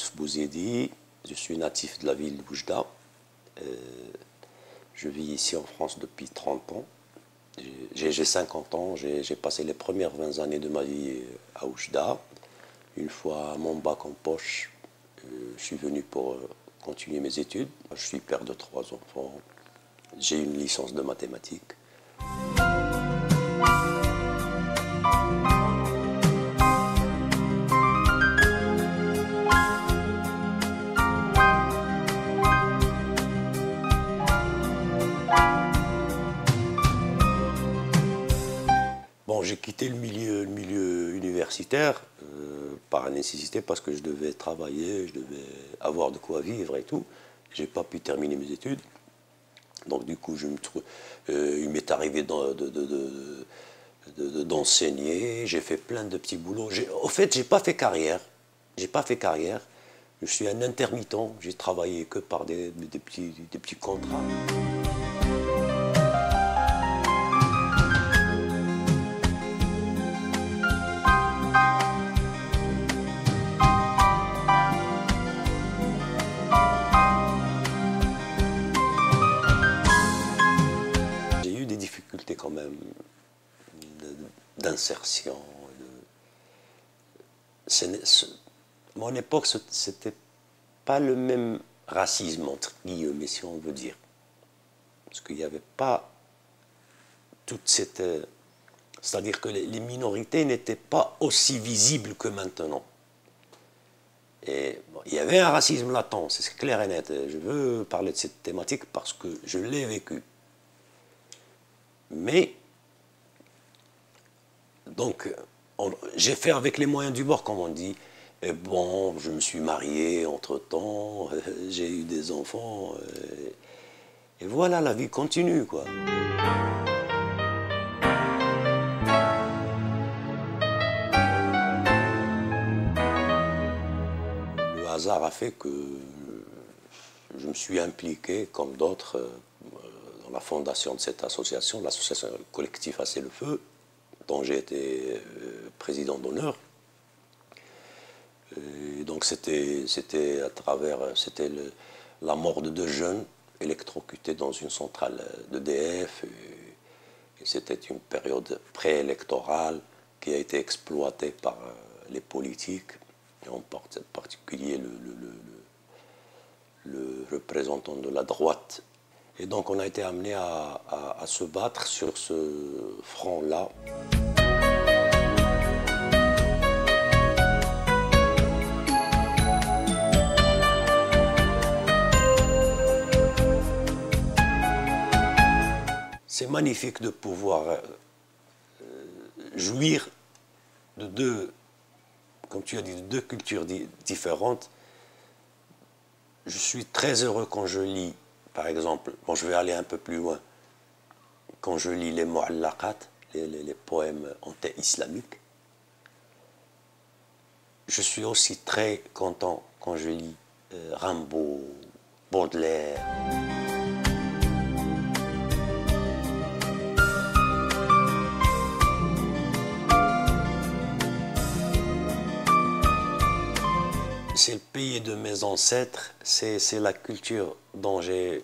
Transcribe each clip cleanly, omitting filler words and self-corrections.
Youssef Bouzidi, je suis natif de la ville de Oujda. Je vis ici en France depuis 30 ans. J'ai 50 ans, j'ai passé les premières 20 années de ma vie à Oujda. Une fois mon bac en poche, je suis venu pour continuer mes études. Je suis père de 3 enfants, j'ai une licence de mathématiques. Bon, j'ai quitté le milieu universitaire par nécessité parce que je devais travailler, je devais avoir de quoi vivre et tout. J'ai pas pu terminer mes études. Donc du coup, il m'est arrivé d'enseigner. J'ai fait plein de petits boulots. Au fait, j'ai pas fait carrière. J'ai pas fait carrière. Je suis un intermittent. J'ai travaillé que par des petits contrats. Quand même d'insertion. Mon époque, c'était pas le même racisme, entre guillemets, si on veut dire. Parce qu'il n'y avait pas toute cette... C'est-à-dire que les minorités n'étaient pas aussi visibles que maintenant. Et bon, il y avait un racisme latent, c'est clair et net. Je veux parler de cette thématique parce que je l'ai vécu. Mais, donc, j'ai fait avec les moyens du bord, comme on dit. Et bon, je me suis marié entre-temps, j'ai eu des enfants. Et voilà, la vie continue, quoi. Le hasard a fait que je me suis impliqué, comme d'autres, la fondation de cette association, l'association collective Assez le Feu, dont j'ai été président d'honneur. Donc c'était à travers la mort de 2 jeunes électrocutés dans une centrale d'EDF. Et c'était une période préélectorale qui a été exploitée par les politiques, et en particulier le représentant de la droite. Et donc on a été amené à se battre sur ce front-là. C'est magnifique de pouvoir jouir de comme tu as dit, de 2 cultures différentes. Je suis très heureux quand je lis. Par exemple, bon, je vais aller un peu plus loin. Quand je lis les mu'allaqat, les poèmes anti-islamiques, je suis aussi très content quand je lis Rimbaud, Baudelaire. C'est le pays de mes ancêtres, c'est la culture dont j'ai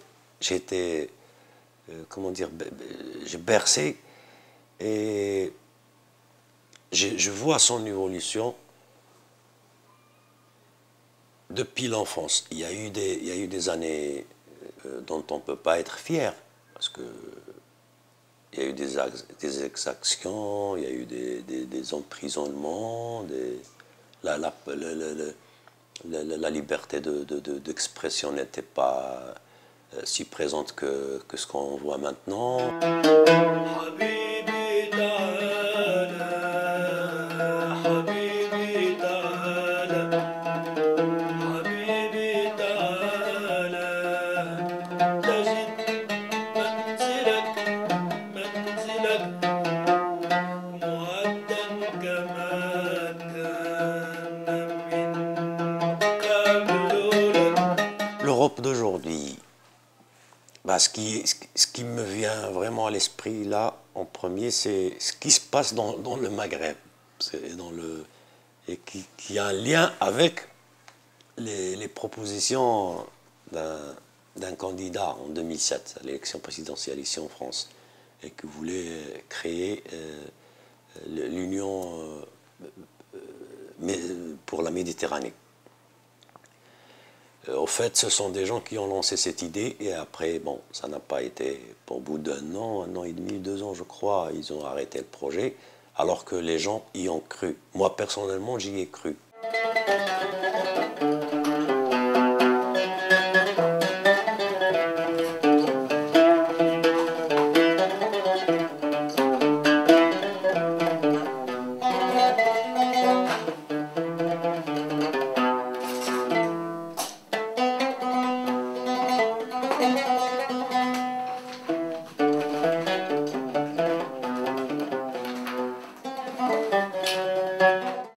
été, comment dire, j'ai bercé, et je vois son évolution depuis l'enfance. Il y a eu des années dont on ne peut pas être fier, parce que il y a eu des exactions, il y a eu des emprisonnements, la liberté d'expression n'était pas si présente que ce qu'on voit maintenant. L'Europe d'aujourd'hui, bah, ce qui me vient vraiment à l'esprit là, en premier, c'est ce qui se passe dans le Maghreb, et qui a un lien avec les propositions d'un candidat en 2007 à l'élection présidentielle ici en France et qui voulait créer l'Union pour la Méditerranée. Au fait, ce sont des gens qui ont lancé cette idée et après, bon, ça n'a pas été, au bout d'un an et demi, 2 ans je crois, ils ont arrêté le projet alors que les gens y ont cru. Moi personnellement, j'y ai cru.